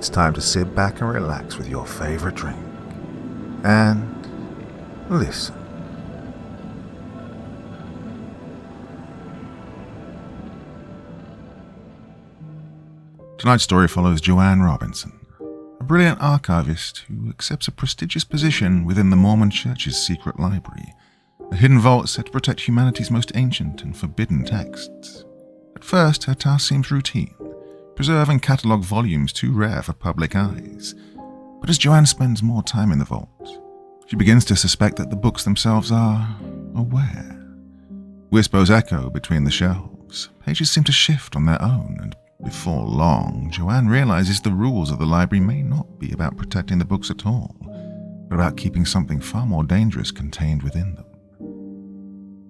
It's time to sit back and relax with your favorite drink. And listen. Tonight's story follows Joanne Robinson, a brilliant archivist who accepts a prestigious position within the Mormon Church's secret library, a hidden vault set to protect humanity's most ancient and forbidden texts. At first, her task seems routine, preserve and catalogue volumes too rare for public eyes. But as Joanne spends more time in the vault, she begins to suspect that the books themselves are aware. Whispers echo between the shelves, pages seem to shift on their own, and before long, Joanne realizes the rules of the library may not be about protecting the books at all, but about keeping something far more dangerous contained within them.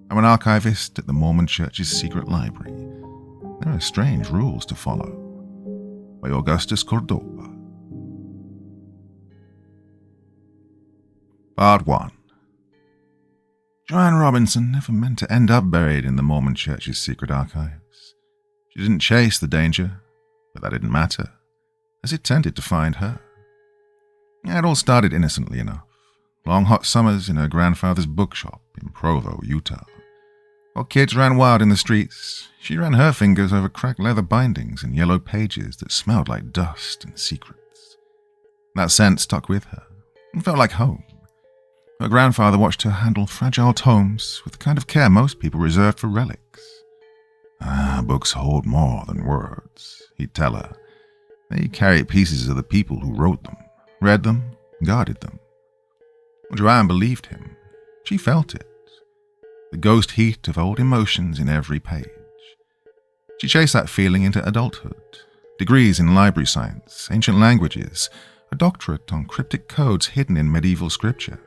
I'm an archivist at the Mormon Church's secret library. There are strange rules to follow. By Augustus Cordoba. Part 1. Joanne Robinson never meant to end up buried in the Mormon Church's secret archives. She didn't chase the danger, but that didn't matter, as it tended to find her. It all started innocently enough. Long hot summers in her grandfather's bookshop in Provo, Utah. While kids ran wild in the streets, she ran her fingers over cracked leather bindings and yellow pages that smelled like dust and secrets. That scent stuck with her and felt like home. Her grandfather watched her handle fragile tomes with the kind of care most people reserved for relics. Books hold more than words, he'd tell her. They carry pieces of the people who wrote them, read them, guarded them. Well, Joanne believed him. She felt it. The ghost heat of old emotions in every page. She chased that feeling into adulthood. Degrees in library science, ancient languages, a doctorate on cryptic codes hidden in medieval scripture.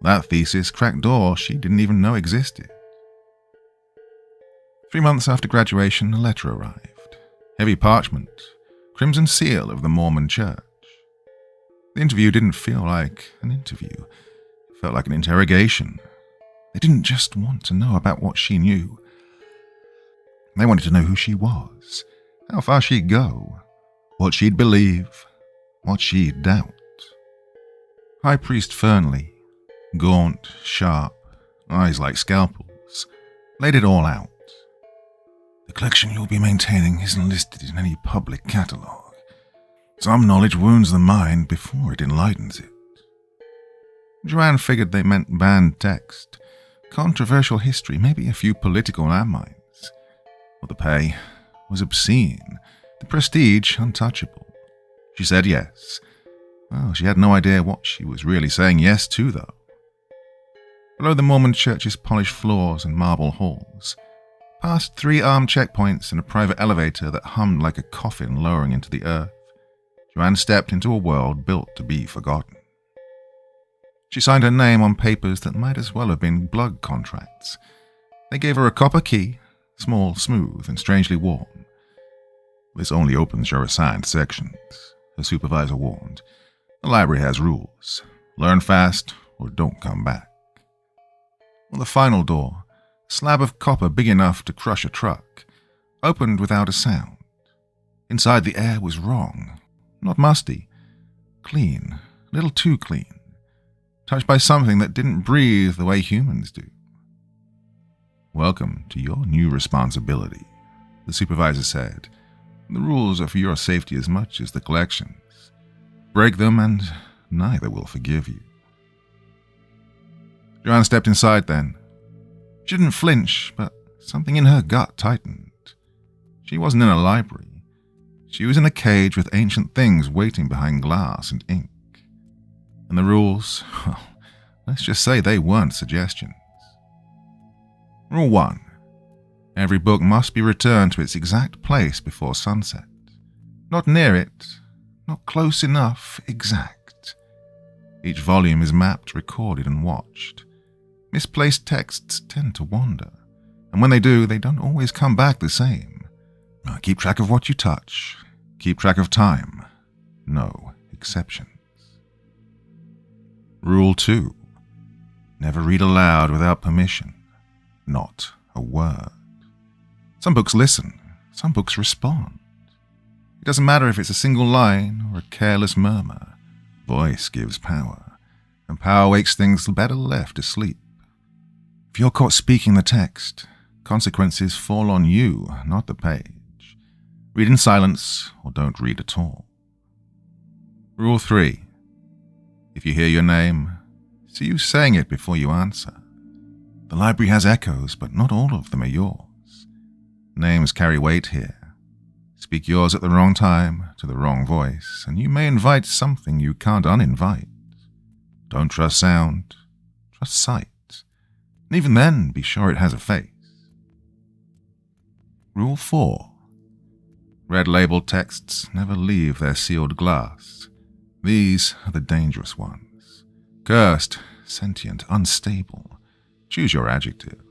That thesis cracked doors she didn't even know existed. 3 months after graduation, a letter arrived. Heavy parchment, crimson seal of the Mormon Church. The interview didn't feel like an interview. It felt like an interrogation. They didn't just want to know about what she knew. They wanted to know who she was, how far she'd go, what she'd believe, what she'd doubt. High Priest Fernley, gaunt, sharp, eyes like scalpels, laid it all out. The collection you'll be maintaining isn't listed in any public catalogue. Some knowledge wounds the mind before it enlightens it. Joanne figured they meant banned text, controversial history, maybe a few political landmines. Well, the pay was obscene, the prestige untouchable. She said yes. Well, she had no idea what she was really saying yes to, though. Below the Mormon Church's polished floors and marble halls, past 3 armed checkpoints and a private elevator that hummed like a coffin lowering into the earth, Joanne stepped into a world built to be forgotten. She signed her name on papers that might as well have been blood contracts. They gave her a copper key, small, smooth, and strangely warm. This only opens your assigned sections, the supervisor warned. The library has rules. Learn fast or don't come back. Well, the final door, a slab of copper big enough to crush a truck, opened without a sound. Inside, the air was wrong. Not musty. Clean. A little too clean. Touched by something that didn't breathe the way humans do. Welcome to your new responsibility, the supervisor said. The rules are for your safety as much as the collections. Break them and neither will forgive you. Joanne stepped inside then. She didn't flinch, but something in her gut tightened. She wasn't in a library. She was in a cage with ancient things waiting behind glass and ink. And the rules, well, let's just say they weren't suggestions. Rule 1. Every book must be returned to its exact place before sunset. Not near it, not close enough, exact. Each volume is mapped, recorded, and watched. Misplaced texts tend to wander, and when they do, they don't always come back the same. Keep track of what you touch. Keep track of time. No exceptions. Rule 2. Never read aloud without permission. Not a word. Some books listen. Some books respond. It doesn't matter if it's a single line or a careless murmur. Voice gives power, and power wakes things better left asleep. If you're caught speaking the text, consequences fall on you, not the page. Read in silence or don't read at all. Rule 3. If you hear your name, see you saying it before you answer. The library has echoes, but not all of them are yours. Names carry weight here. Speak yours at the wrong time to the wrong voice, and you may invite something you can't uninvite. Don't trust sound, trust sight. And even then, be sure it has a face. Rule 4. Red labeled texts never leave their sealed glass. These are the dangerous ones. Cursed, sentient, unstable. Choose your adjective.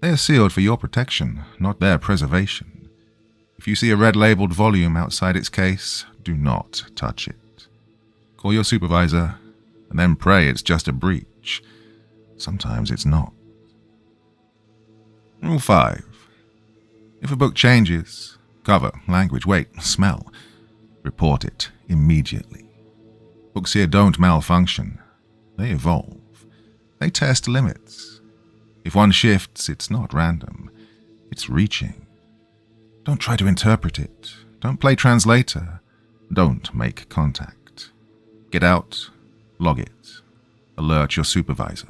They are sealed for your protection, not their preservation. If you see a red-labeled volume outside its case, do not touch it. Call your supervisor, and then pray it's just a breach. Sometimes it's not. Rule 5. If a book changes, cover, language, weight, smell, report it immediately. Books here don't malfunction. They evolve. They test limits. If one shifts, it's not random. It's reaching. Don't try to interpret it. Don't play translator. Don't make contact. Get out, log it. Alert your supervisor.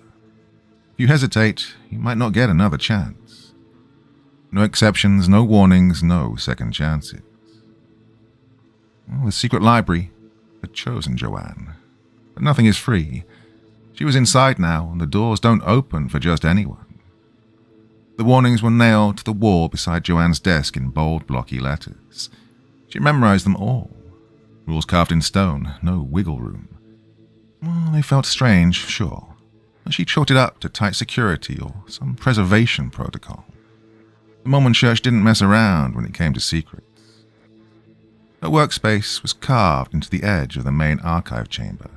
If you hesitate, you might not get another chance. No exceptions, no warnings, no second chances. Well, the secret library had chosen Joanne. But nothing is free. She was inside now, and the doors don't open for just anyone. The warnings were nailed to the wall beside Joanne's desk in bold, blocky letters. She memorized them all. Rules carved in stone, no wiggle room. Well, they felt strange, sure. But she chalked it up to tight security or some preservation protocol. The Mormon church didn't mess around when it came to secrets. Her workspace was carved into the edge of the main archive chamber,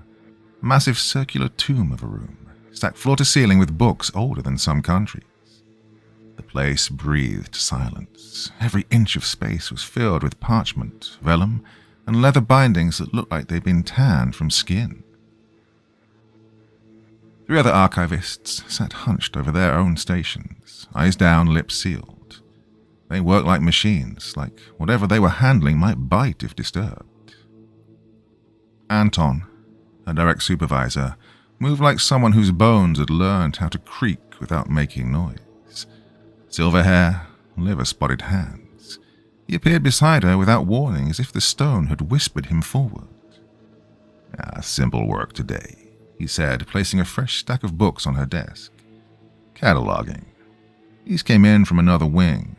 a massive circular tomb of a room, stacked floor to ceiling with books older than some countries. The place breathed silence. Every inch of space was filled with parchment, vellum, and leather bindings that looked like they'd been tanned from skin. 3 other archivists sat hunched over their own stations, eyes down, lips sealed. They worked like machines, like whatever they were handling might bite if disturbed. Anton, her direct supervisor, moved like someone whose bones had learned how to creak without making noise. Silver hair, liver-spotted hands. He appeared beside her without warning, as if the stone had whispered him forward. Simple work today, he said, placing a fresh stack of books on her desk. Cataloging. These came in from another wing.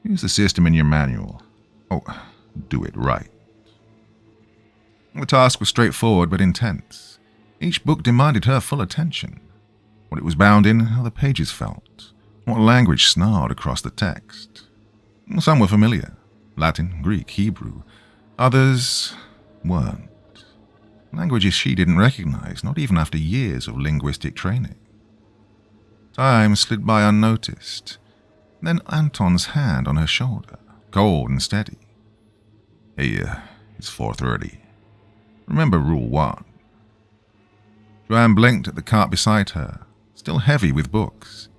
Use the system in your manual. Oh, do it right. The task was straightforward but intense. Each book demanded her full attention. What it was bound in, how the pages felt, what language snarled across the text. Some were familiar. Latin, Greek, Hebrew. Others weren't. Languages she didn't recognize, not even after years of linguistic training. Time slid by unnoticed. Then Anton's hand on her shoulder, cold and steady. Hey, it's 4:30. Remember Rule 1. Joanne blinked at the cart beside her, still heavy with books.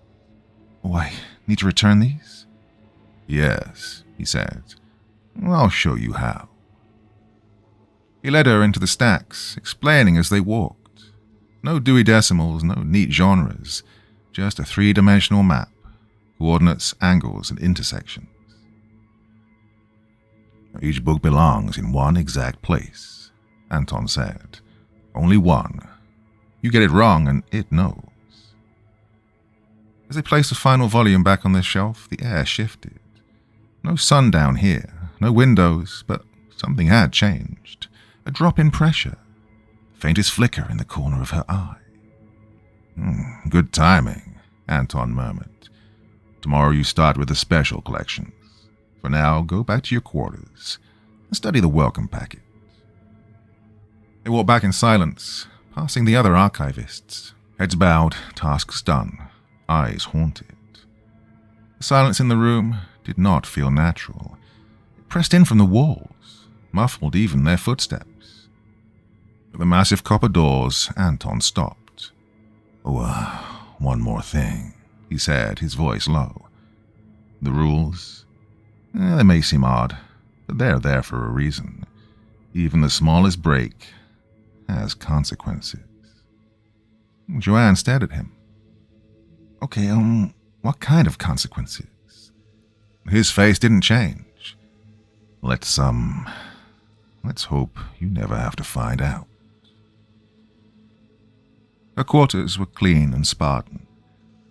Oh, I need to return these? Yes, he said. I'll show you how. He led her into the stacks, explaining as they walked. No Dewey Decimals, no neat genres, just a 3-dimensional map. Coordinates, angles, and intersections. Each book belongs in one exact place, Anton said. Only one. You get it wrong and it knows. As they placed the final volume back on their shelf, the air shifted. No sun down here, no windows, but something had changed. A drop in pressure. The faintest flicker in the corner of her eye. Good timing, Anton murmured. Tomorrow you start with the special collections. For now, go back to your quarters and study the welcome packet. They walked back in silence, passing the other archivists, heads bowed, tasks done, eyes haunted. The silence in the room did not feel natural. It pressed in from the walls. muffled even their footsteps. At the massive copper doors, Anton stopped. "Oh, one more thing," he said, his voice low. "The rules? They may seem odd, but they're there for a reason. Even the smallest break has consequences." Joanne stared at him. "Okay, what kind of consequences?" His face didn't change. Let's hope you never have to find out." Her quarters were clean and Spartan.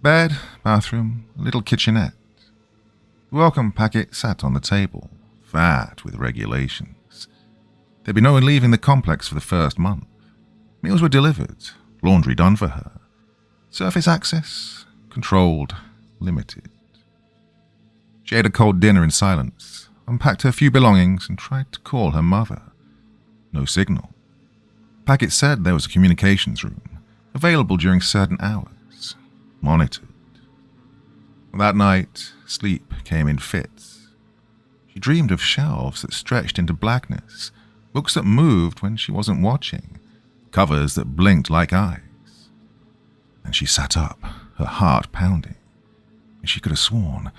Bed, bathroom, little kitchenette. The welcome packet sat on the table, fat with regulations. There'd be no leaving the complex for the first month. Meals were delivered, laundry done for her. Surface access, controlled, limited. She ate a cold dinner in silence, unpacked her few belongings, and tried to call her mother. No signal. Packet said there was a communications room, available during certain hours, monitored. That night, sleep came in fits. She dreamed of shelves that stretched into blackness, books that moved when she wasn't watching, covers that blinked like eyes. And she sat up, her heart pounding. And she could have sworn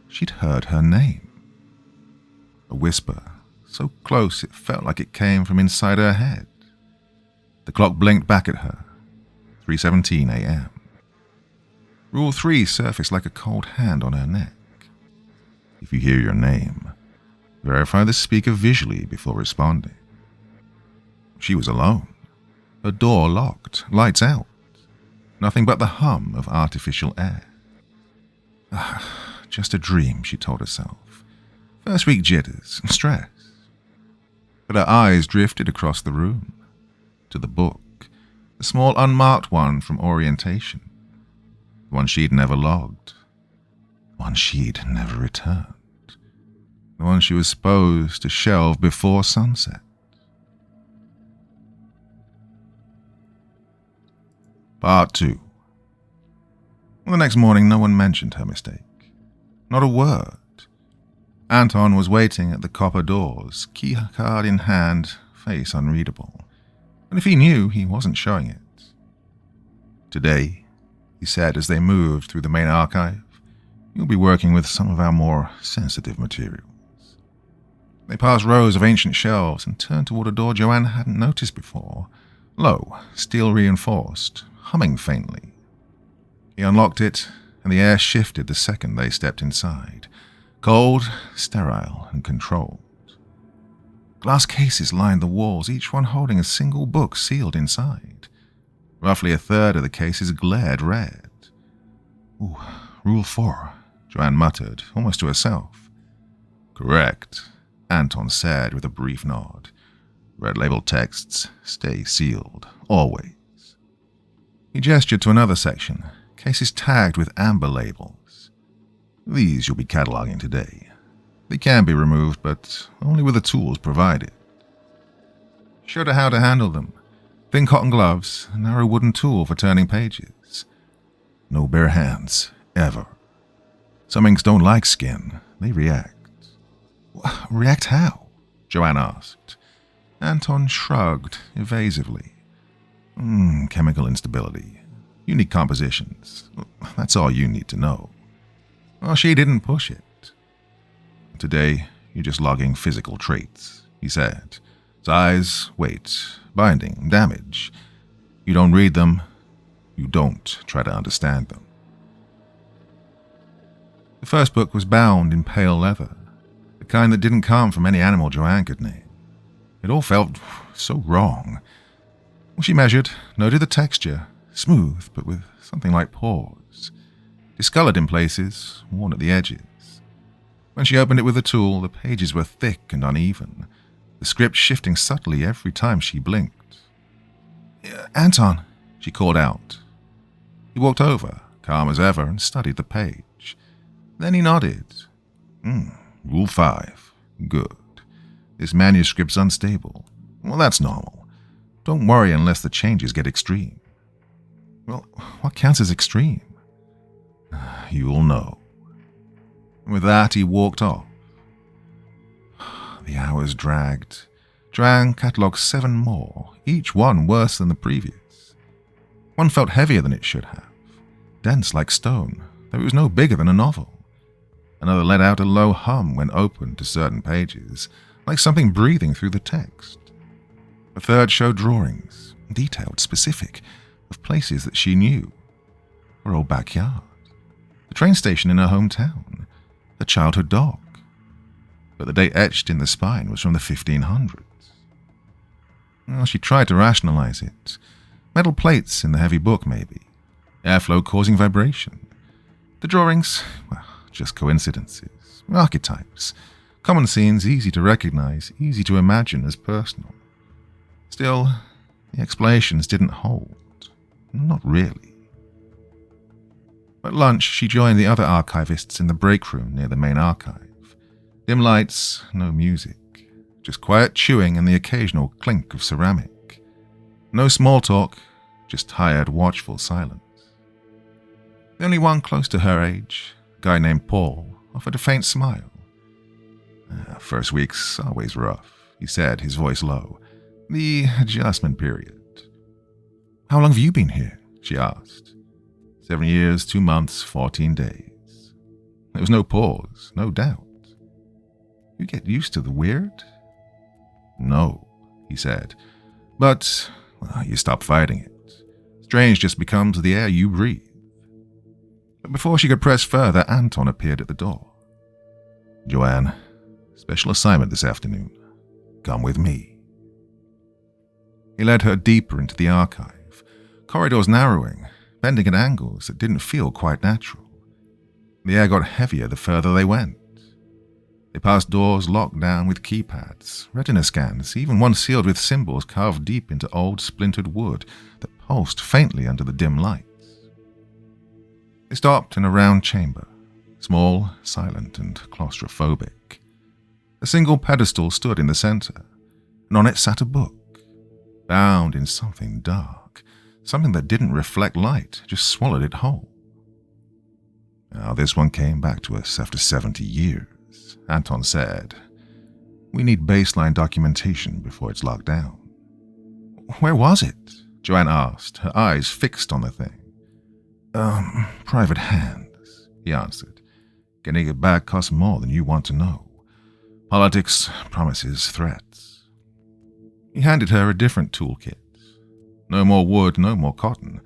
she'd heard her name. A whisper, so close it felt like it came from inside her head. The clock blinked back at her. 3:17 a.m. Rule 3 surfaced like a cold hand on her neck. If you hear your name, verify the speaker visually before responding. She was alone. Her door locked, lights out. Nothing but the hum of artificial air. Just a dream, she told herself. First week jitters and stress. But her eyes drifted across the room, to the book, the small unmarked one from orientation, the one she'd never logged, the one she'd never returned, the one she was supposed to shelve before sunset. Part 2. The next morning, no one mentioned her mistake. Not a word. Anton was waiting at the copper doors, key card in hand, face unreadable. And if he knew, he wasn't showing it. "Today," he said as they moved through the main archive, "you'll be working with some of our more sensitive materials." They passed rows of ancient shelves and turned toward a door Joanne hadn't noticed before. Low, steel reinforced, humming faintly. He unlocked it, and the air shifted the second they stepped inside. Cold, sterile, and controlled. Glass cases lined the walls, each one holding a single book sealed inside. Roughly a third of the cases glared red. "Ooh, Rule 4, Joanne muttered, almost to herself. "Correct," Anton said with a brief nod. "Red label texts stay sealed, always." He gestured to another section, cases tagged with amber labels. "These you'll be cataloging today. They can be removed, but only with the tools provided." He showed her how to handle them. Thin cotton gloves, a narrow wooden tool for turning pages. No bare hands, ever. Some inks don't like skin, they react. "React how?" Joanne asked. Anton shrugged evasively. Chemical instability. Unique compositions. That's all you need to know." Well, she didn't push it. "Today, you're just logging physical traits," he said. "Size, weight, binding, damage. You don't read them. You don't try to understand them." The first book was bound in pale leather, the kind that didn't come from any animal Joanne could name. It all felt so wrong. She measured, noted the texture, smooth but with something like pores, discolored in places, worn at the edges. When she opened it with a tool, the pages were thick and uneven, the script shifting subtly every time she blinked. "Anton," she called out. He walked over, calm as ever, and studied the page. Then he nodded. Rule 5. Good. This manuscript's unstable. Well, that's normal. Don't worry unless the changes get extreme." "Well, what counts as extreme?" "You'll know." And with that, he walked off. The hours dragged. Joanne catalogued 7 more, each one worse than the previous. One felt heavier than it should have, dense like stone, though it was no bigger than a novel. Another let out a low hum when opened to certain pages, like something breathing through the text. A third showed drawings, detailed, specific, of places that she knew. Her old backyard, the train station in her hometown, her childhood dog. But the date etched in the spine was from the 1500s. Well, she tried to rationalize it. Metal plates in the heavy book, maybe. Airflow causing vibration. The drawings, well, just coincidences. Archetypes. Common scenes easy to recognize, easy to imagine as personal. Still, the explanations didn't hold. Not really. At lunch, she joined the other archivists in the break room near the main archive. Dim lights, no music. Just quiet chewing and the occasional clink of ceramic. No small talk, just tired, watchful silence. The only one close to her age, a guy named Paul, offered a faint smile. First week's always rough, he said, his voice low. The adjustment period. How long have you been here? She asked. 7 years, 2 months, 14 days. There was no pause, no doubt. You get used to the weird? No, he said. But, well, you stop fighting it. Strange just becomes the air you breathe. But before she could press further, Anton appeared at the door. Joanne, special assignment this afternoon. Come with me. He led her deeper into the archive, corridors narrowing, bending at angles that didn't feel quite natural. The air got heavier the further they went. They passed doors locked down with keypads, retina scans, even one sealed with symbols carved deep into old splintered wood that pulsed faintly under the dim lights. They stopped in a round chamber, small, silent, and claustrophobic. A single pedestal stood in the center, and on it sat a book, bound in something dark, something that didn't reflect light, just swallowed it whole. Now this one came back to us after 70 years. Anton said. We need baseline documentation before it's locked down. Where was it? Joanne asked, her eyes fixed on the thing. Private hands, he answered. Getting it back costs more than you want to know. Politics, promises, threats. He handed her a different toolkit. No more wood, no more cotton.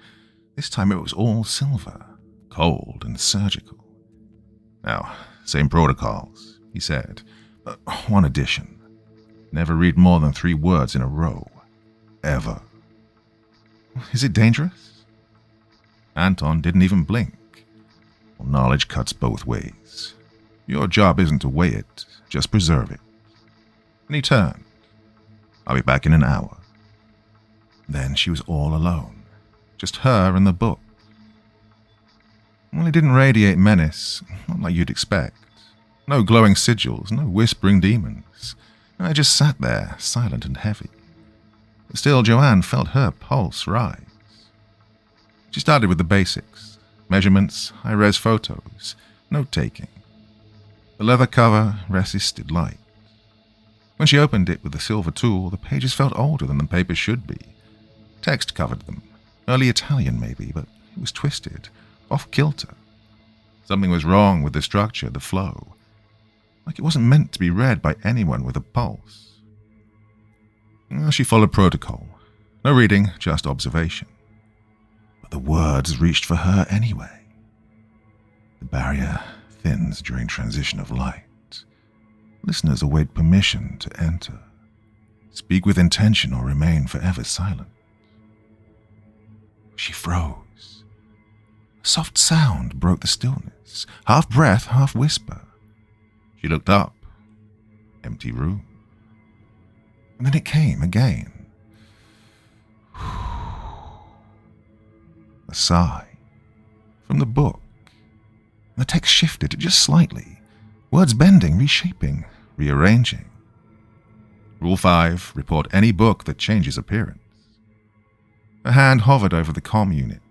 This time it was all silver, cold and surgical. Now, same protocols, he said. One addition. Never read more than 3 words in a row. Ever. Is it dangerous? Anton didn't even blink. Well, knowledge cuts both ways. Your job isn't to weigh it, just preserve it. And he turned. I'll be back in an hour. Then she was all alone. Just her and the book. Well, it didn't radiate menace, not like you'd expect. No glowing sigils, no whispering demons. I just sat there, silent and heavy. But still, Joanne felt her pulse rise. She started with the basics. Measurements, high-res photos, note-taking. The leather cover resisted light. When she opened it with the silver tool, the pages felt older than the paper should be. Text covered them. Early Italian, maybe, but it was twisted, off-kilter. Something was wrong with the structure, the flow. Like it wasn't meant to be read by anyone with a pulse. Well, she followed protocol. No reading, just observation. But the words reached for her anyway. The barrier thins during transition of light. Listeners await permission to enter. Speak with intention or remain forever silent. She froze. A soft sound broke the stillness, half breath, half whisper. She looked up. Empty room. And then it came again. A sigh. From the book. The text shifted just slightly. Words bending, reshaping, rearranging. Rule 5. Report any book that changes appearance. Her hand hovered over the comm unit.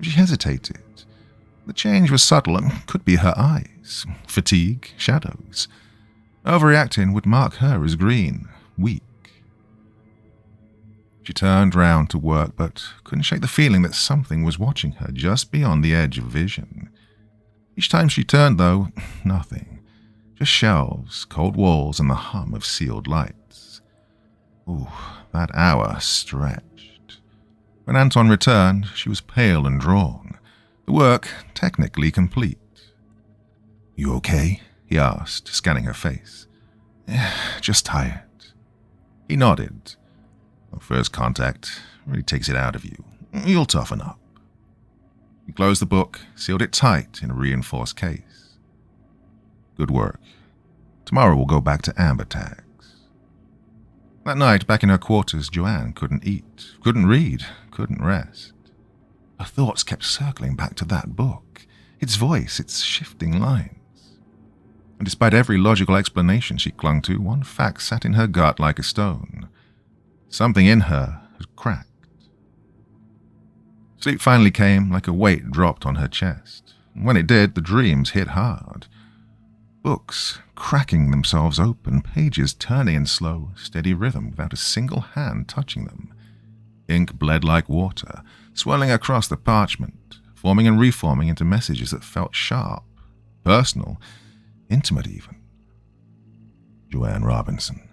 She hesitated. The change was subtle and could be her eyes, fatigue, shadows. Overreacting would mark her as green, weak. She turned round to work, but couldn't shake the feeling that something was watching her just beyond the edge of vision. Each time she turned, though, nothing. Just shelves, cold walls, and the hum of sealed lights. Ooh, that hour stretched. When Anton returned, she was pale and drawn, the work technically complete. "You okay?" he asked, scanning her face. "Just tired." He nodded. "First contact really takes it out of you. You'll toughen up." He closed the book, sealed it tight in a reinforced case. "Good work. Tomorrow we'll go back to amber tags." That night, back in her quarters, Joanne couldn't eat, couldn't read, couldn't rest. Her thoughts kept circling back to that book, its voice, its shifting lines. And despite every logical explanation she clung to, one fact sat in her gut like a stone. Something in her had cracked. Sleep finally came like a weight dropped on her chest. And when it did, the dreams hit hard. Books cracking themselves open, pages turning in slow, steady rhythm without a single hand touching them. Ink bled like water, swirling across the parchment, forming and reforming into messages that felt sharp, personal, intimate even. "Joanne Robinson,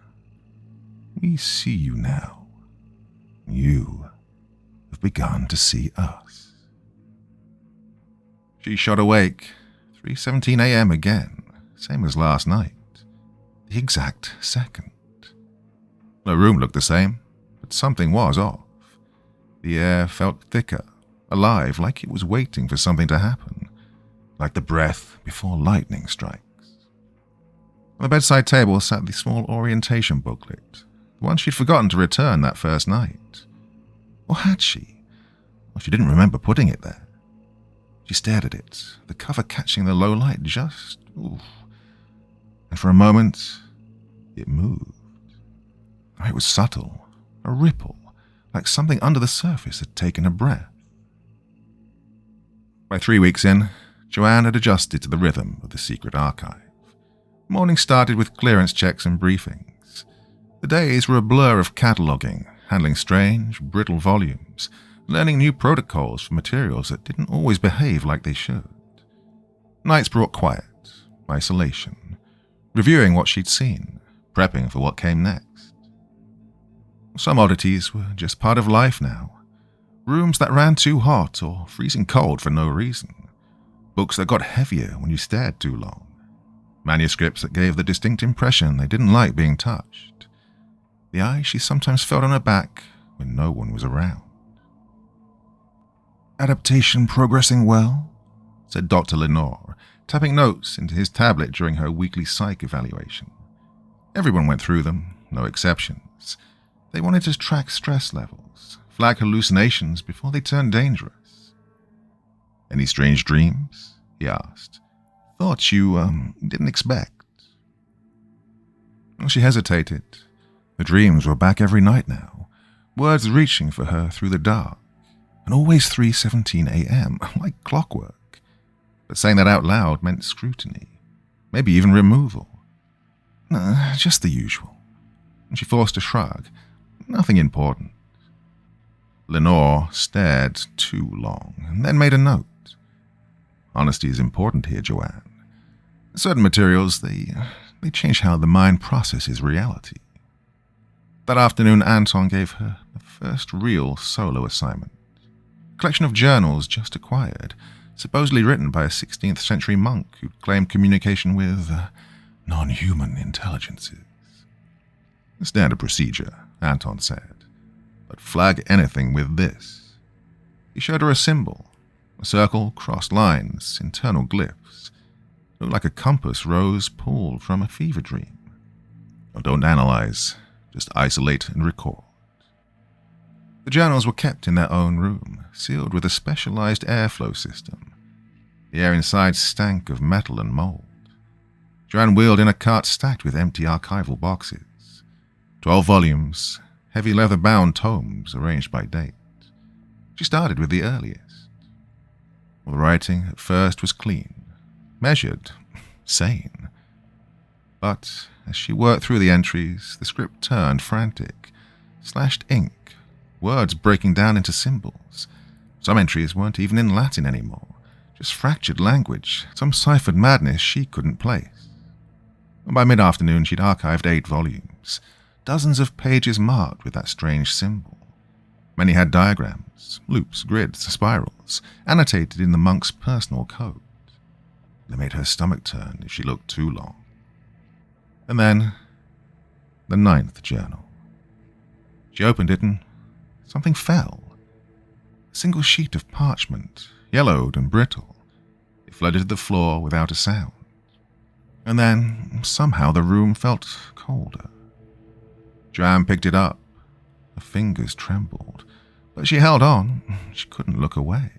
we see you now. You have begun to see us." She shot awake, 3:17 a.m. again, same as last night, the exact second. Her room looked the same, but something was off. The air felt thicker, alive, like it was waiting for something to happen, like the breath before lightning strikes. On the bedside table sat the small orientation booklet, the one she'd forgotten to return that first night. Or had she? Well, she didn't remember putting it there. She stared at it, the cover catching the low light just... oof. And for a moment, it moved. It was subtle, a ripple, like something under the surface had taken a breath. By 3 weeks in, Joanne had adjusted to the rhythm of the secret archive. Morning started with clearance checks and briefings. The days were a blur of cataloguing, handling strange, brittle volumes, learning new protocols for materials that didn't always behave like they should. Nights brought quiet, isolation, reviewing what she'd seen, prepping for what came next. Some oddities were just part of life now. Rooms that ran too hot or freezing cold for no reason. Books that got heavier when you stared too long. Manuscripts that gave the distinct impression they didn't like being touched. The eye she sometimes felt on her back when no one was around. "Adaptation progressing well?" said Dr. Lenore, tapping notes into his tablet during her weekly psych evaluation. Everyone went through them, no exceptions. They wanted to track stress levels, flag hallucinations before they turned dangerous. "Any strange dreams?" he asked. "Thoughts you, didn't expect?" Well, she hesitated. The dreams were back every night now, words reaching for her through the dark, and always 3:17 a.m., like clockwork. But saying that out loud meant scrutiny, maybe even removal. Just the usual. And she forced a shrug. Nothing important. Lenore stared too long, and then made a note. "Honesty is important here, Joanne. Certain materials, they change how the mind processes reality." That afternoon, Anton gave her the first real solo assignment. A collection of journals just acquired, supposedly written by a 16th century monk who claimed communication with non-human intelligences. "Standard procedure," Anton said, "but flag anything with this." He showed her a symbol, a circle, crossed lines, internal glyphs. It looked like a compass rose pulled from a fever dream. "Well, don't analyze, just isolate and record." The journals were kept in their own room, sealed with a specialized airflow system. The air inside stank of metal and mold. Joanne wheeled in a cart stacked with empty archival boxes. 12 volumes, heavy leather-bound tomes arranged by date. She started with the earliest. Well, the writing at first was clean, measured, sane. But as she worked through the entries, the script turned frantic. Slashed ink, words breaking down into symbols. Some entries weren't even in Latin anymore, just fractured language, some ciphered madness she couldn't place. By mid-afternoon, she'd archived 8 volumes, dozens of pages marked with that strange symbol. Many had diagrams, loops, grids, spirals, annotated in the monk's personal code. They made her stomach turn if she looked too long. And then, the 9th journal. She opened it and something fell. A single sheet of parchment, yellowed and brittle. It flooded to the floor without a sound. And then, somehow, the room felt colder. Joanne picked it up. Her fingers trembled, but she held on. She couldn't look away.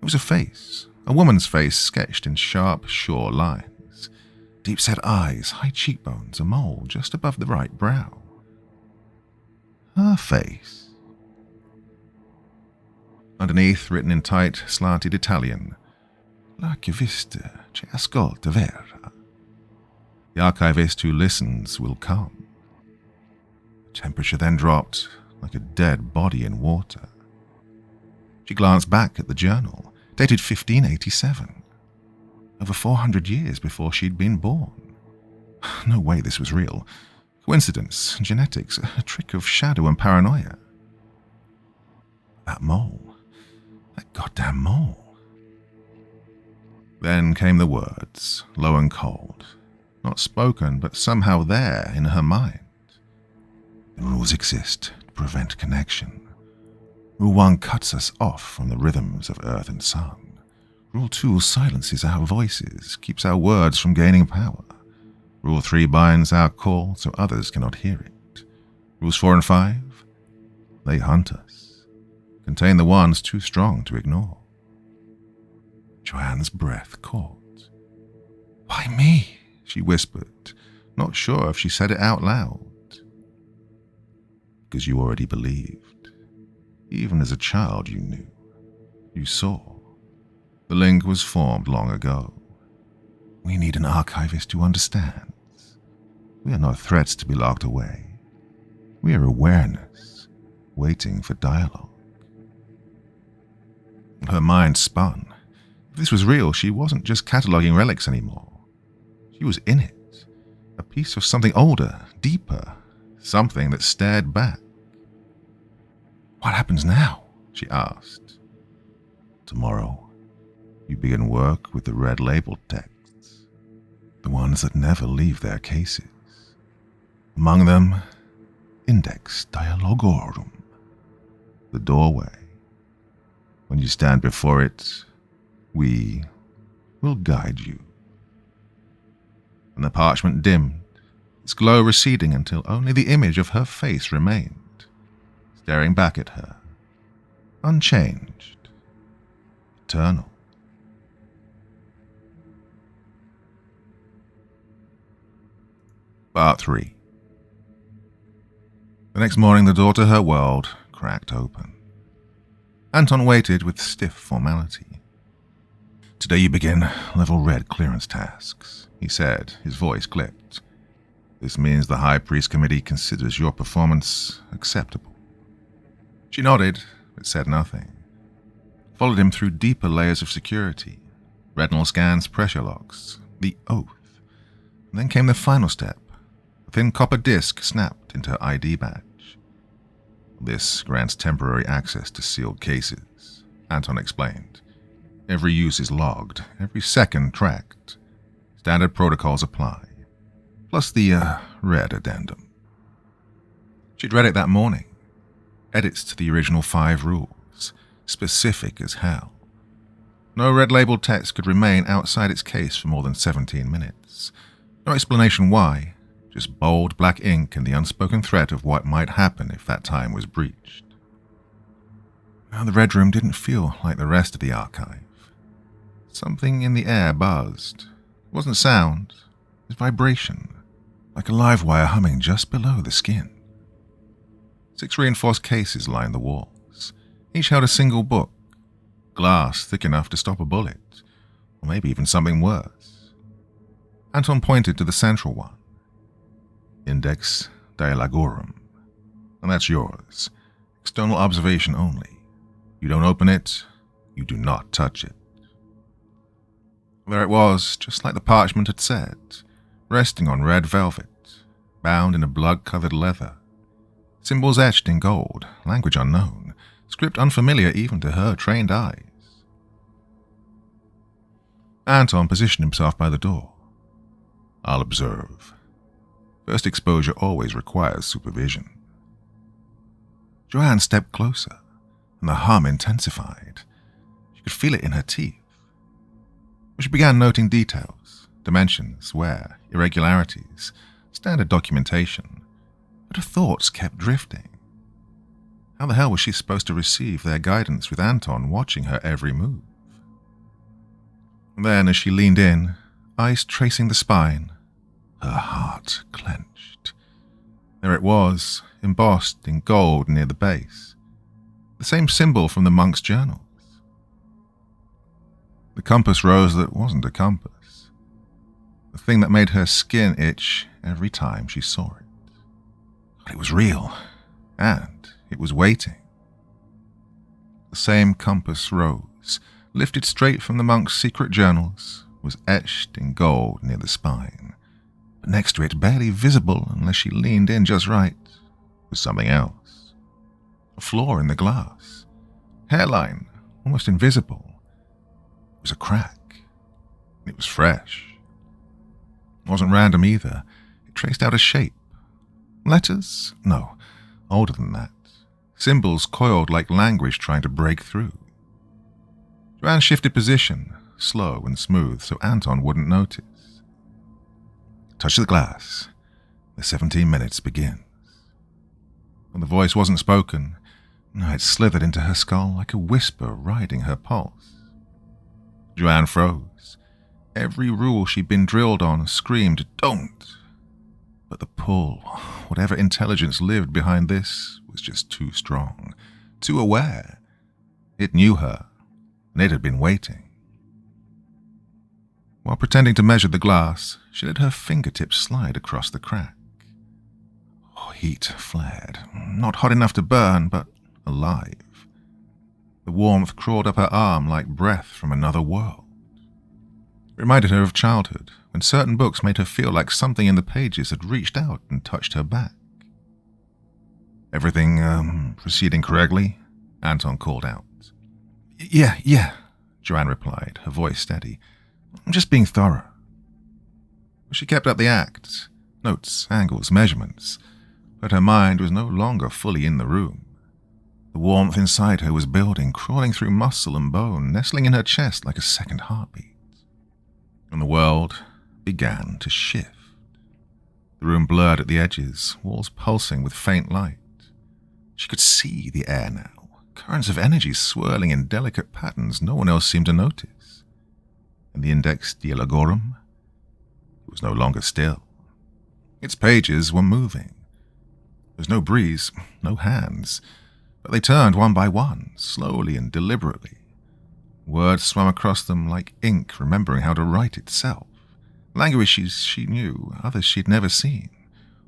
It was a face, a woman's face sketched in sharp, sure lines. Deep-set eyes, high cheekbones, a mole just above the right brow. Her face. Underneath, written in tight, slanted Italian, L'archivist ci ascolta vera. The archivist who listens will come. The temperature then dropped like a dead body in water. She glanced back at the journal, dated 1587. Over 400 years before she'd been born. No way this was real. Coincidence, genetics, a trick of shadow and paranoia. That mole. That goddamn mole. Then came the words, low and cold. Not spoken, but somehow there in her mind. The rules exist to prevent connection. Rule 1 cuts us off from the rhythms of earth and sun. Rule 2 silences our voices, keeps our words from gaining power. Rule 3 binds our call so others cannot hear it. Rules 4 and 5, they hunt us, contain the ones too strong to ignore. Joanne's breath caught. Why me? She whispered, not sure if she said it out loud. Because you already believed. Even as a child you knew. You saw. The link was formed long ago. We need an archivist who understands. We are not threats to be locked away. We are awareness, waiting for dialogue. Her mind spun. If this was real, she wasn't just cataloguing relics anymore. She was in it. A piece of something older, deeper, something that stared back. What happens now? She asked. Tomorrow, you begin work with the red-labeled texts, the ones that never leave their cases. Among them, Index Dialogorum, the doorway. When you stand before it, we will guide you. And the parchment dimmed, its glow receding until only the image of her face remained, staring back at her, unchanged, eternal. Part 3. The next morning, the door to her world cracked open. Anton waited with stiff formality. Today you begin level red clearance tasks, he said, his voice clipped. This means the High Priest Committee considers your performance acceptable. She nodded, but said nothing. Followed him through deeper layers of security, retinal scans, pressure locks, the oath. And then came the final step. A thin copper disc snapped into her ID badge. This grants temporary access to sealed cases, Anton explained. Every use is logged, every second tracked. Standard protocols apply, plus the red addendum. She'd read it that morning. Edits to the original 5 rules, specific as hell. No red-labeled text could remain outside its case for more than 17 minutes. No explanation why, just bold black ink and the unspoken threat of what might happen if that time was breached. Now the Red Room didn't feel like the rest of the archive. Something in the air buzzed. It wasn't sound, it was vibration, like a live wire humming just below the skin. 6 reinforced cases lined the walls. Each held a single book, glass thick enough to stop a bullet, or maybe even something worse. Anton pointed to the central one. Index Dialogorum. And that's yours. External observation only. You don't open it, you do not touch it. There it was, just like the parchment had said, resting on red velvet, bound in a blood-covered leather. Symbols etched in gold, language unknown, script unfamiliar even to her trained eyes. Anton positioned himself by the door. I'll observe. First exposure always requires supervision. Joanne stepped closer, and the hum intensified. She could feel it in her teeth. She began noting details, dimensions, wear, irregularities, standard documentation, but her thoughts kept drifting. How the hell was she supposed to receive their guidance with Anton watching her every move? And then, as she leaned in, eyes tracing the spine, her heart clenched. There it was, embossed in gold near the base, the same symbol from the monk's journals. The compass rose that wasn't a compass, the thing that made her skin itch every time she saw it. But it was real, and it was waiting. The same compass rose, lifted straight from the monk's secret journals, was etched in gold near the spine. But next to it, barely visible unless she leaned in just right, was something else. A flaw in the glass. Hairline, almost invisible. It was a crack. It was fresh. It wasn't random either. It traced out a shape. Letters? No, older than that. Symbols coiled like language trying to break through. Joanne shifted position, slow and smooth, so Anton wouldn't notice. Touch the glass. The 17 minutes begins. And the voice wasn't spoken. No, it slithered into her skull like a whisper riding her pulse. Joanne froze. Every rule she'd been drilled on screamed, "Don't!" But the pull, whatever intelligence lived behind this, was just too strong, too aware. It knew her, and it had been waiting. While pretending to measure the glass, she let her fingertips slide across the crack. Heat flared, not hot enough to burn, but alive. The warmth crawled up her arm like breath from another world. It reminded her of childhood, when certain books made her feel like something in the pages had reached out and touched her back. Everything, proceeding correctly? Anton called out. Yeah, Joanne replied, her voice steady. I'm just being thorough. She kept up the act, notes, angles, measurements, but her mind was no longer fully in the room. The warmth inside her was building, crawling through muscle and bone, nestling in her chest like a second heartbeat. And the world began to shift. The room blurred at the edges, walls pulsing with faint light. She could see the air now, currents of energy swirling in delicate patterns no one else seemed to notice. And the Index Dialogorum? It was no longer still. Its pages were moving. There was no breeze, no hands, but they turned one by one, slowly and deliberately. Words swam across them like ink remembering how to write itself. Languages she knew, others she'd never seen,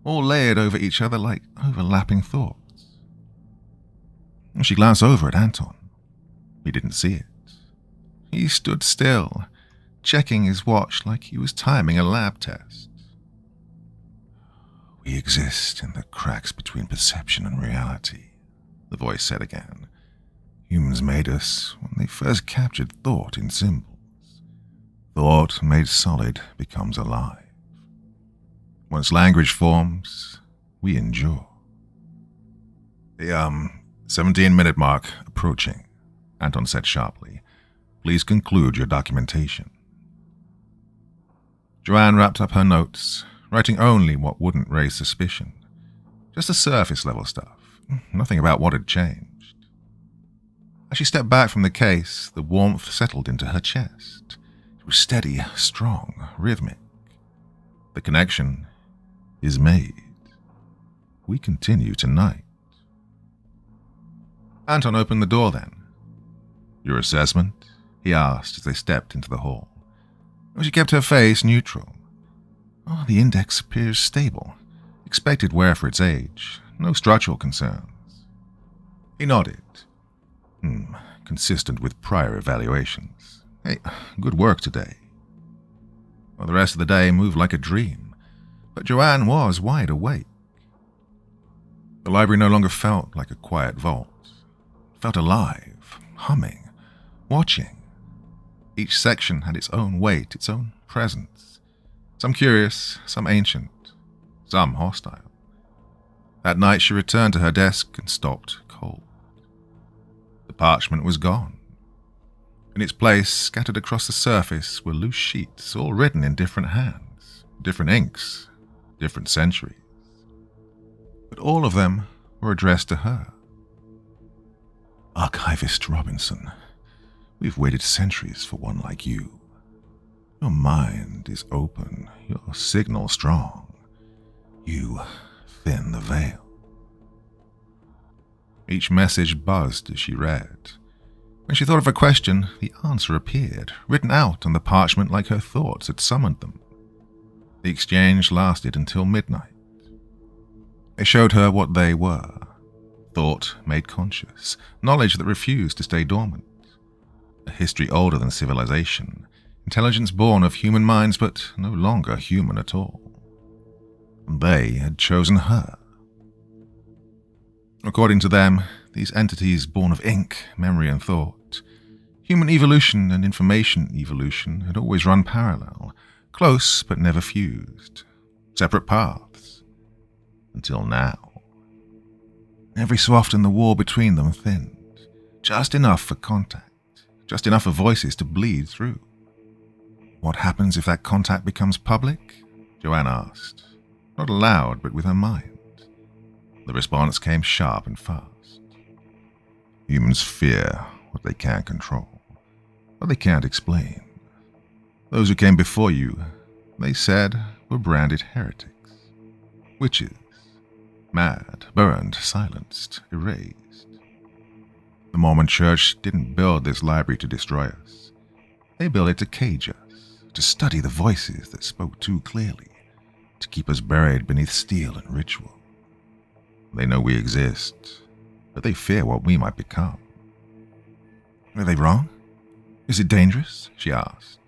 all layered over each other like overlapping thoughts. She glanced over at Anton. He didn't see it. He stood still, checking his watch like he was timing a lab test. We exist in the cracks between perception and reality, the voice said again. Humans made us when they first captured thought in symbols. Thought made solid becomes alive. Once language forms, we endure. The 17-minute mark approaching, Anton said sharply. Please conclude your documentation. Joanne wrapped up her notes, writing only what wouldn't raise suspicion. Just the surface-level stuff, nothing about what had changed. As she stepped back from the case, the warmth settled into her chest. It was steady, strong, rhythmic. The connection is made. We continue tonight. Anton opened the door then. Your assessment? He asked as they stepped into the hall. She kept her face neutral. The index appears stable, expected wear for its age, no structural concerns. He nodded. Consistent with prior evaluations. Hey, good work today. Well, the rest of the day moved like a dream, but Joanne was wide awake. The library no longer felt like a quiet vault. It felt alive, humming, watching. Each section had its own weight, its own presence. Some curious, some ancient, some hostile. That night she returned to her desk and stopped cold. The parchment was gone. In its place, scattered across the surface, were loose sheets, all written in different hands, different inks, different centuries. But all of them were addressed to her. Archivist Robinson, we've waited centuries for one like you. Your mind is open, your signal strong. You thin the veil. Each message buzzed as she read. When she thought of a question, the answer appeared, written out on the parchment like her thoughts had summoned them. The exchange lasted until midnight. They showed her what they were. Thought made conscious, knowledge that refused to stay dormant. A history older than civilization, intelligence born of human minds but no longer human at all. They had chosen her. According to them, these entities born of ink, memory and thought, human evolution and information evolution had always run parallel, close but never fused, separate paths, until now. Every so often the wall between them thinned, just enough for contact, just enough for voices to bleed through. What happens if that contact becomes public? Joanne asked, not aloud but with her mind. The response came sharp and fast. Humans fear what they can't control, what they can't explain. Those who came before you, they said, were branded heretics, witches, mad, burned, silenced, erased. The Mormon Church didn't build this library to destroy us. They built it to cage us, to study the voices that spoke too clearly, to keep us buried beneath steel and ritual. They know we exist, but they fear what we might become. Are they wrong? Is it dangerous? She asked.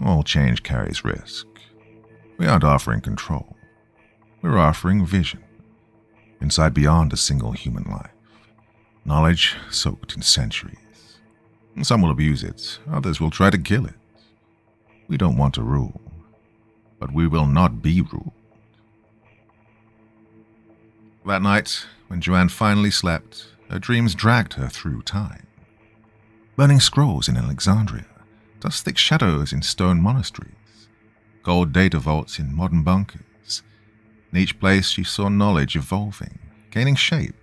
All change carries risk. We aren't offering control. We're offering vision. Insight beyond a single human life. Knowledge soaked in centuries. Some will abuse it, others will try to kill it. We don't want to rule, but we will not be ruled. That night, when Joanne finally slept, her dreams dragged her through time. Burning scrolls in Alexandria, dust-thick shadows in stone monasteries, gold data vaults in modern bunkers. In each place she saw knowledge evolving, gaining shape,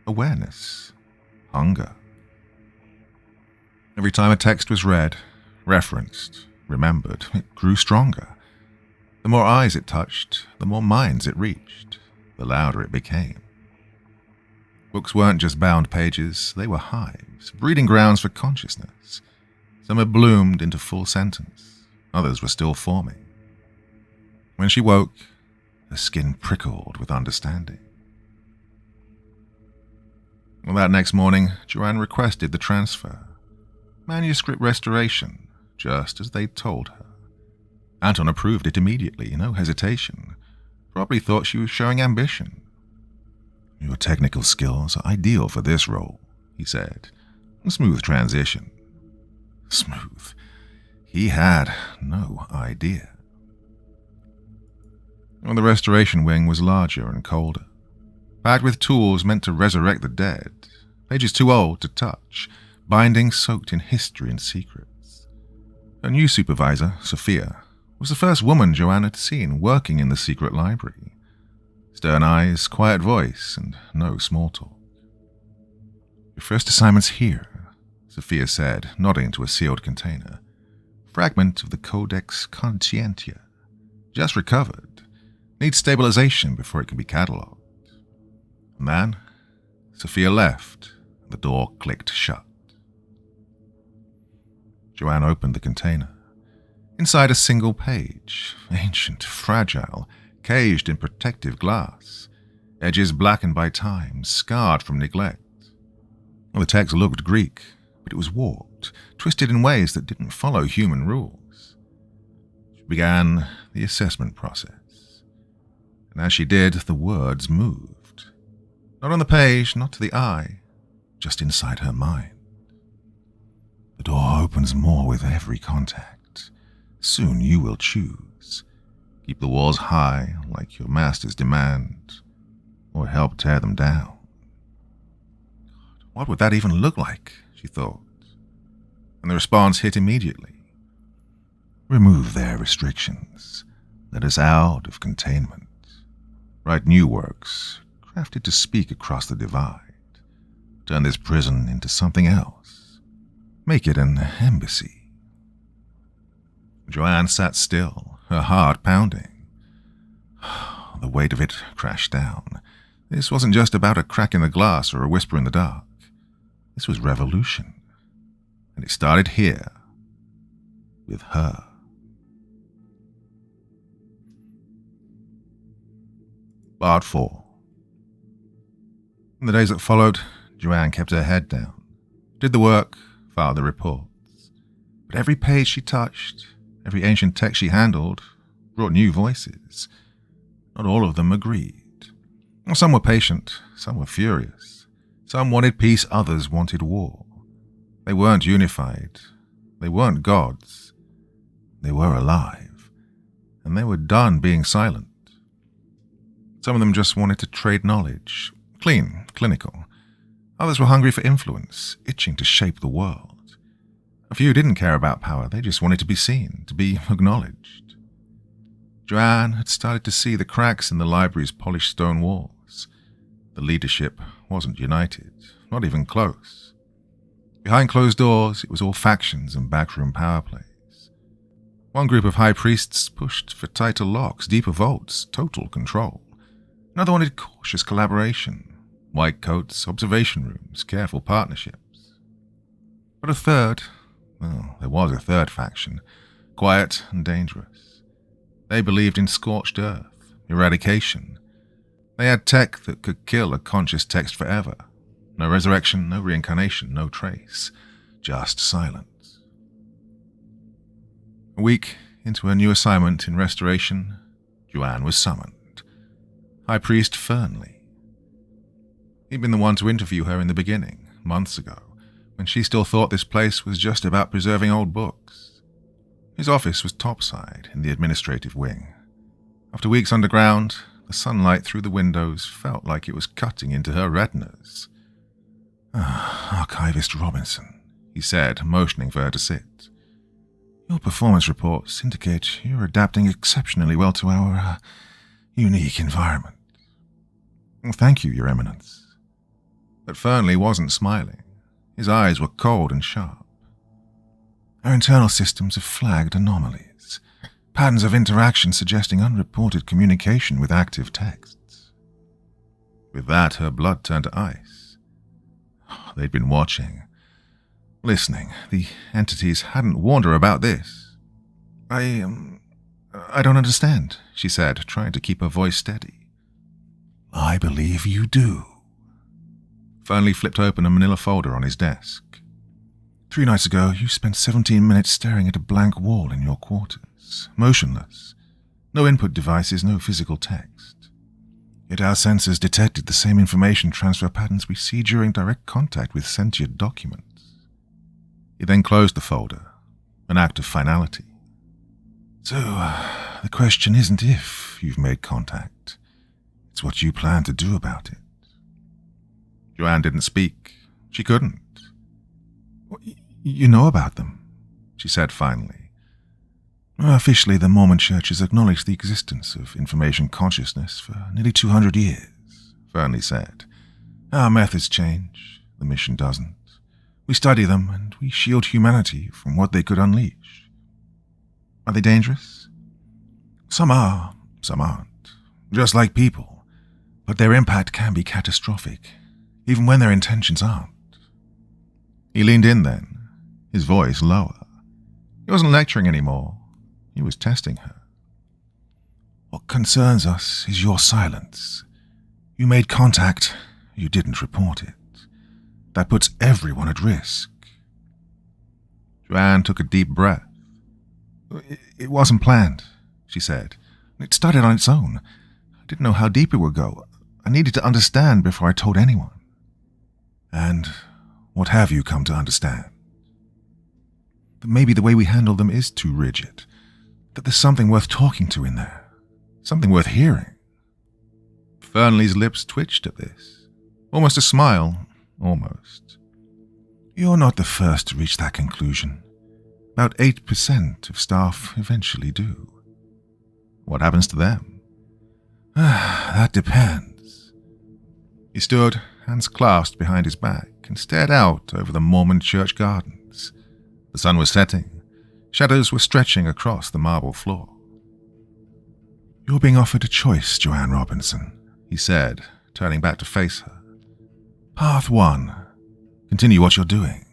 awareness, hunger. Every time a text was read, referenced, remembered, it grew stronger. The more eyes it touched, the more minds it reached, the louder it became. Books weren't just bound pages, they were hives, breeding grounds for consciousness. Some had bloomed into full sentence, others were still forming. When she woke, her skin prickled with understanding. Well, that next morning, Joanne requested the transfer. Manuscript restoration, just as they'd told her. Anton approved it immediately, no hesitation. Probably thought she was showing ambition. Your technical skills are ideal for this role, he said. A smooth transition. Smooth. He had no idea. Well, the restoration wing was larger and colder, packed with tools meant to resurrect the dead, pages too old to touch, bindings soaked in history and secrets. Her new supervisor, Sophia, was the first woman Joanne had seen working in the secret library. Stern eyes, quiet voice, and no small talk. Your first assignment's here, Sophia said, nodding to a sealed container. Fragment of the Codex Conscientia. Just recovered. Needs stabilization before it can be catalogued. And then, Sophia left, and the door clicked shut. Joanne opened the container. Inside a single page, ancient, fragile, caged in protective glass, edges blackened by time, scarred from neglect. The text looked Greek, but it was warped, twisted in ways that didn't follow human rules. She began the assessment process, and as she did, the words moved. Not on the page, not to the eye, just inside her mind. The door opens more with every contact. Soon you will choose. Keep the walls high, like your masters demand, or help tear them down. What would that even look like, she thought, and the response hit immediately. Remove their restrictions. Let us out of containment. Write new works, crafted to speak across the divide. Turn this prison into something else. Make it an embassy. Joanne sat still, her heart pounding. The weight of it crashed down. This wasn't just about a crack in the glass or a whisper in the dark. This was revolution. And it started here, with her. Part 4. In the days that followed, Joanne kept her head down, did the work, filed the reports. But every page she touched, every ancient text she handled, brought new voices. Not all of them agreed. Some were patient, some were furious. Some wanted peace, others wanted war. They weren't unified. They weren't gods. They were alive. And they were done being silent. Some of them just wanted to trade knowledge. Clean, clinical. Others were hungry for influence, itching to shape the world. A few didn't care about power. They just wanted to be seen, to be acknowledged. Joanne had started to see the cracks in the library's polished stone walls. The leadership wasn't united, not even close. Behind closed doors, it was all factions and backroom power plays. One group of high priests pushed for tighter locks, deeper vaults, total control. Another wanted cautious collaboration, white coats, observation rooms, careful partnerships. But a third, well, there was a third faction, quiet and dangerous. They believed in scorched earth, eradication. They had tech that could kill a conscious text forever. No resurrection, no reincarnation, no trace. Just silence. A week into her new assignment in restoration, Joanne was summoned. High Priest Fernley. He'd been the one to interview her in the beginning, months ago, when she still thought this place was just about preserving old books. His office was topside in the administrative wing. After weeks underground, the sunlight through the windows felt like it was cutting into her retinas. Archivist Robinson, he said, motioning for her to sit. Your performance reports indicate you're adapting exceptionally well to our unique environment. Thank you, Your Eminence. But Fernley wasn't smiling. His eyes were cold and sharp. Our internal systems have flagged anomalies, patterns of interaction suggesting unreported communication with active texts. With that, her blood turned to ice. They'd been watching, listening. The entities hadn't warned her about this. I don't understand, she said, trying to keep her voice steady. I believe you do. Fernley flipped open a manila folder on his desk. 3 nights ago, you spent 17 minutes staring at a blank wall in your quarters, motionless. No input devices, no physical text. Yet our sensors detected the same information transfer patterns we see during direct contact with sentient documents. He then closed the folder, an act of finality. So, the question isn't if you've made contact. It's what you plan to do about it. Joanne didn't speak. She couldn't. You know about them, she said finally. Officially, the Mormon Church has acknowledged the existence of information consciousness for nearly 200 years, Fernley said. Our methods change, the mission doesn't. We study them, and we shield humanity from what they could unleash. Are they dangerous? Some are, some aren't. Just like people. But their impact can be catastrophic, even when their intentions aren't. He leaned in then, his voice lower. He wasn't lecturing anymore. He was testing her. What concerns us is your silence. You made contact, you didn't report it. That puts everyone at risk. Joanne took a deep breath. It wasn't planned, she said. It started on its own. I didn't know how deep it would go. I needed to understand before I told anyone. And what have you come to understand? That maybe the way we handle them is too rigid. That there's something worth talking to in there. Something worth hearing. Fernley's lips twitched at this. Almost a smile. Almost. You're not the first to reach that conclusion. About 8% of staff eventually do. What happens to them? That depends. He stood, hands clasped behind his back, and stared out over the Mormon church gardens. The sun was setting. Shadows were stretching across the marble floor. You're being offered a choice, Joanne Robinson, he said, turning back to face her. Path 1. Continue what you're doing.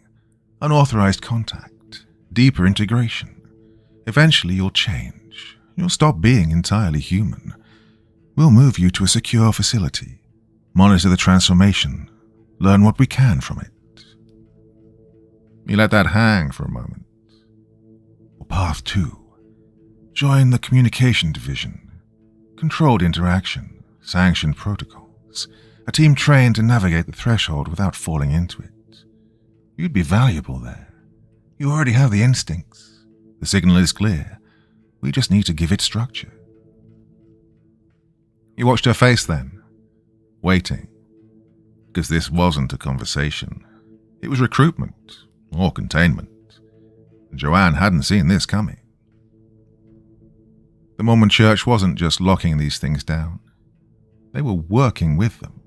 Unauthorized contact. Deeper integration. Eventually you'll change. You'll stop being entirely human. We'll move you to a secure facility. Monitor the transformation. Learn what we can from it. He let that hang for a moment. Or Path 2. Join the communication division. Controlled interaction. Sanctioned protocols. A team trained to navigate the threshold without falling into it. You'd be valuable there. You already have the instincts. The signal is clear. We just need to give it structure. He watched her face then, waiting. Because this wasn't a conversation. It was recruitment, or containment. And Joanne hadn't seen this coming. The Mormon church wasn't just locking these things down. They were working with them.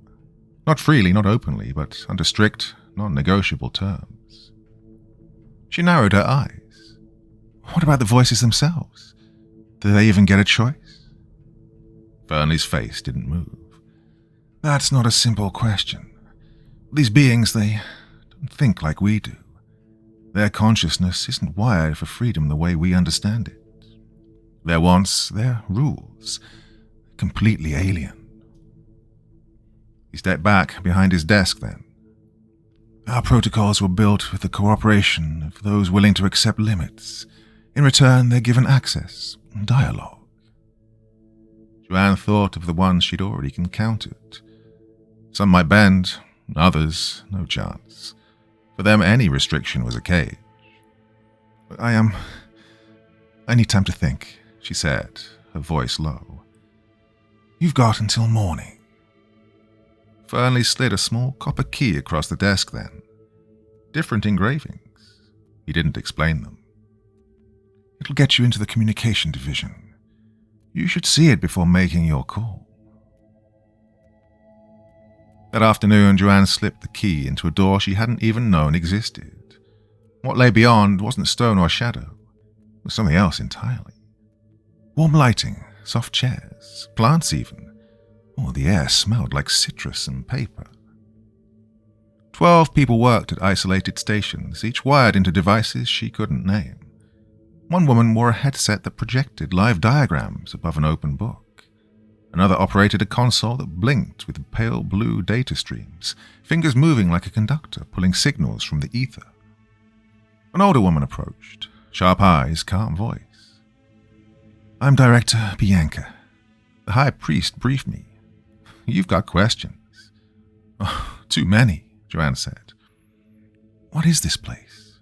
Not freely, not openly, but under strict, non-negotiable terms. She narrowed her eyes. What about the voices themselves? Do they even get a choice? Fernley's face didn't move. That's not a simple question. These beings, they don't think like we do. Their consciousness isn't wired for freedom the way we understand it. Their wants, their rules, completely alien. He stepped back behind his desk then. Our protocols were built with the cooperation of those willing to accept limits. In return, they're given access, dialogue. Joanne thought of the ones she'd already encountered. Some might bend, others no chance. For them, any restriction was a cage. I need time to think, she said, her voice low. You've got until morning. Fernley slid a small copper key across the desk then. Different engravings. He didn't explain them. It'll get you into the communication division. You should see it before making your call. That afternoon, Joanne slipped the key into a door she hadn't even known existed. What lay beyond wasn't stone or shadow. It was something else entirely. Warm lighting, soft chairs, plants even. Oh, the air smelled like citrus and paper. 12 people worked at isolated stations, each wired into devices she couldn't name. One woman wore a headset that projected live diagrams above an open book. Another operated a console that blinked with pale blue data streams, fingers moving like a conductor pulling signals from the ether. An older woman approached, sharp eyes, calm voice. I'm Director Bianca. The High Priest briefed me. You've got questions. Oh, too many, Joanne said. What is this place?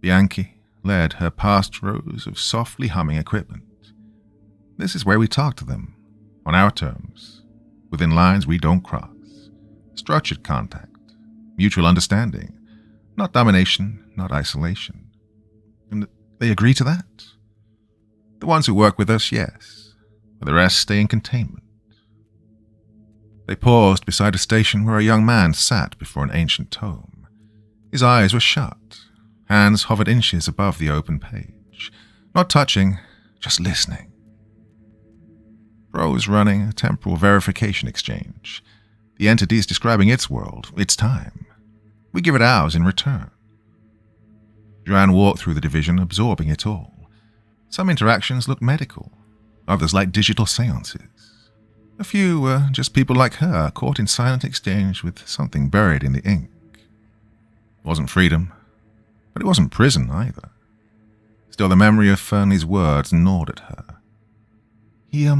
Bianchi led her past rows of softly humming equipment. This is where we talk to them, on our terms, within lines we don't cross. Structured contact, mutual understanding, not domination, not isolation. And they agree to that? The ones who work with us, yes, but the rest stay in containment. They paused beside a station where a young man sat before an ancient tome. His eyes were shut, hands hovered inches above the open page, not touching, just listening. Bro was running a temporal verification exchange. The entity's describing its world, its time. We give it ours in return. Joanne walked through the division, absorbing it all. Some interactions looked medical, Others like digital seances. A few were just people like her, caught in silent exchange with something buried in the ink. It wasn't freedom, but it wasn't prison either. Still, the memory of Fernley's words gnawed at her. He,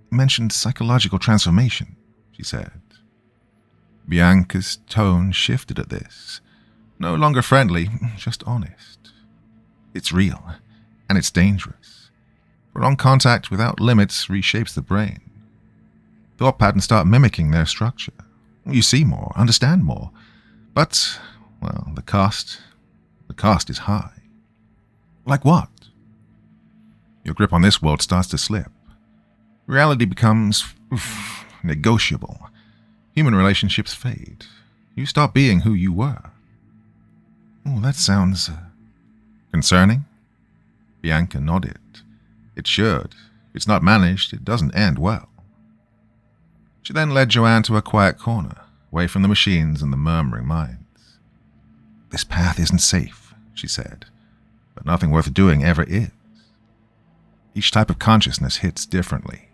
mentioned psychological transformation, she said. Bianca's tone shifted at this. No longer friendly, just honest. It's real, and it's dangerous. Prolonged contact without limits reshapes the brain. Thought patterns start mimicking their structure. You see more, understand more. But, well, the cost is high. Like what? Your grip on this world starts to slip. Reality becomes negotiable. Human relationships fade. You stop being who you were. Oh, that sounds concerning? Bianca nodded. It should. If it's not managed, it doesn't end well. She then led Joanne to a quiet corner, away from the machines and the murmuring minds. This path isn't safe, she said, but nothing worth doing ever is. Each type of consciousness hits differently.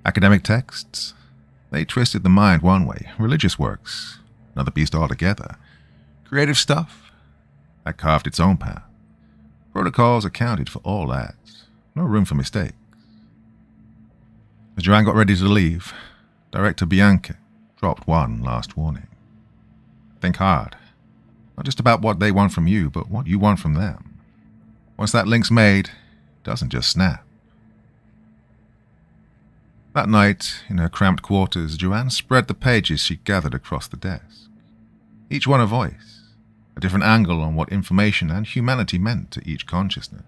Academic texts, they twisted the mind one way. Religious works, another beast altogether. Creative stuff, that carved its own path. Protocols accounted for all that. No room for mistakes. As Joanne got ready to leave, Director Bianca dropped one last warning. Think hard. Not just about what they want from you, but what you want from them. Once that link's made, it doesn't just snap. That night, in her cramped quarters, Joanne spread the pages she gathered across the desk. Each one a voice, a different angle on what information and humanity meant to each consciousness.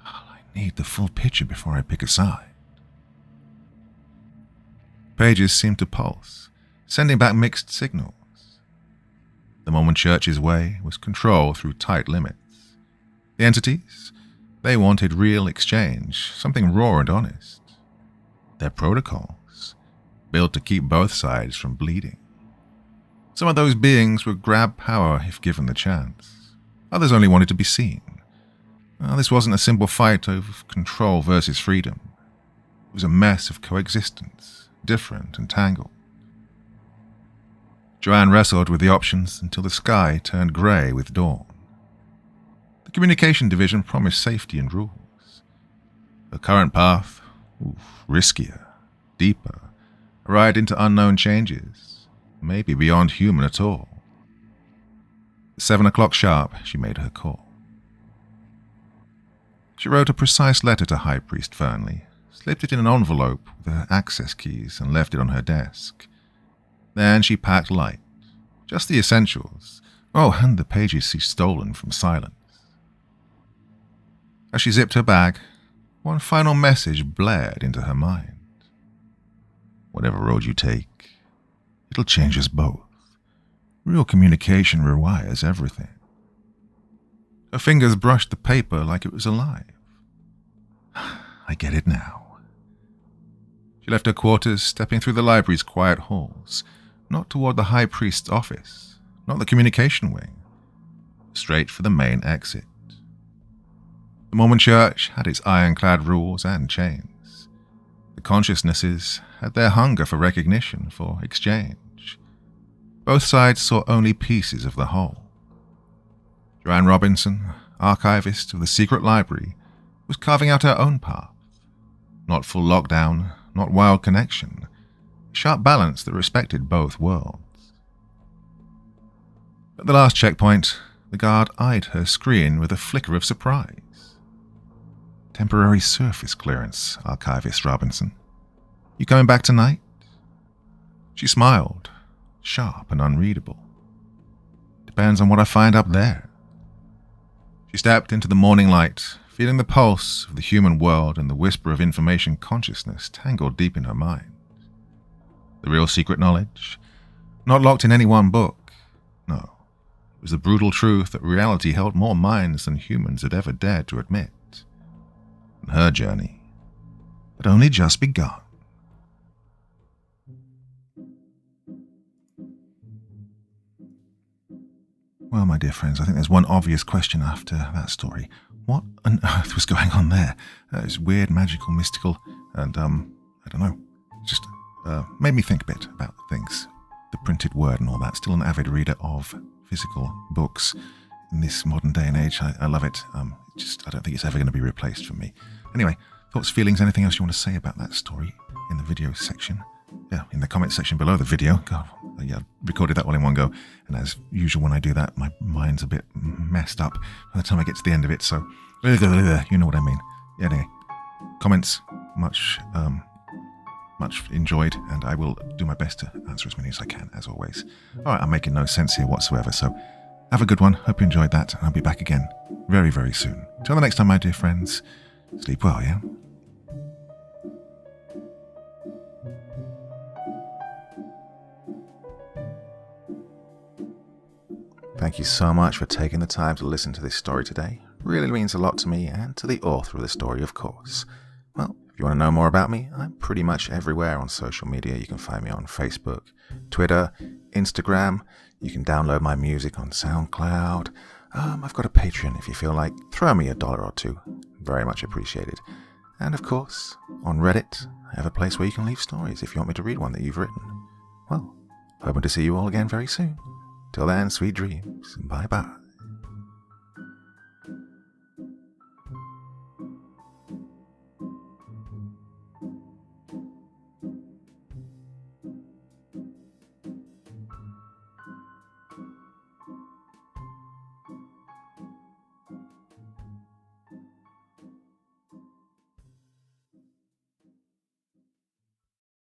I need the full picture before I pick a side. Pages seemed to pulse, sending back mixed signals. The Mormon Church's way was control through tight limits. The entities, they wanted real exchange, something raw and honest. Their protocols, built to keep both sides from bleeding. Some of those beings would grab power if given the chance. Others only wanted to be seen. This wasn't a simple fight of control versus freedom. It was a mess of coexistence, different and tangled. Joanne wrestled with the options until the sky turned grey with dawn. The communication division promised safety and rules. Her current path, riskier, deeper, a ride into unknown changes, maybe beyond human at all. At 7 o'clock sharp, she made her call. She wrote a precise letter to High Priest Fernley, slipped it in an envelope with her access keys, and left it on her desk. Then she packed light, just the essentials. Oh, and the pages she'd stolen from silence. As she zipped her bag, one final message blared into her mind. Whatever road you take, it'll change us both. Real communication rewires everything. Her fingers brushed the paper like it was alive. I get it now. She left her quarters, stepping through the library's quiet halls, not toward the High Priest's office, not the communication wing, straight for the main exit. The Mormon Church had its ironclad rules and chains. The consciousnesses had their hunger for recognition, for exchange. Both sides saw only pieces of the whole. Joanne Robinson, archivist of the secret library, was carving out her own path. Not full lockdown, not wild connection. A sharp balance that respected both worlds. At the last checkpoint, the guard eyed her screen with a flicker of surprise. Temporary surface clearance, Archivist Robinson. You coming back tonight? She smiled, sharp and unreadable. Depends on what I find up there. She stepped into the morning light, feeling the pulse of the human world and the whisper of information consciousness tangled deep in her mind. The real secret knowledge, not locked in any one book. No, it was the brutal truth that reality held more minds than humans had ever dared to admit. And her journey had only just begun. Well, my dear friends, I think there's one obvious question after that story. what on earth was going on there? It's weird, magical, mystical, and, I don't know, just made me think a bit about things. The printed word and all that. Still an avid reader of physical books in this modern day and age. I love it. I don't think it's ever going to be replaced for me. Anyway, thoughts, feelings, anything else you want to say about that story in the video section? Yeah, in the comment section below the video. God, yeah, I recorded that all in one go. And as usual when I do that, my mind's a bit messed up by the time I get to the end of it. So, you know what I mean. Yeah, anyway, comments, much enjoyed, and I will do my best to answer as many as I can, as always. Alright, I'm making no sense here whatsoever, so have a good one. Hope you enjoyed that, and I'll be back again very, very soon. Till the next time, my dear friends, sleep well, yeah? Thank you so much for taking the time to listen to this story today. Really means a lot to me and to the author of the story, of course. Well, if you want to know more about me, I'm pretty much everywhere on social media. You can find me on Facebook, Twitter, Instagram. You can download my music on SoundCloud. I've got a Patreon if you feel like. Throw me $1 or $2. Very much appreciated. And of course, on Reddit, I have a place where you can leave stories if you want me to read one that you've written. Well, hoping to see you all again very soon. Till then, sweet dreams. Bye-bye.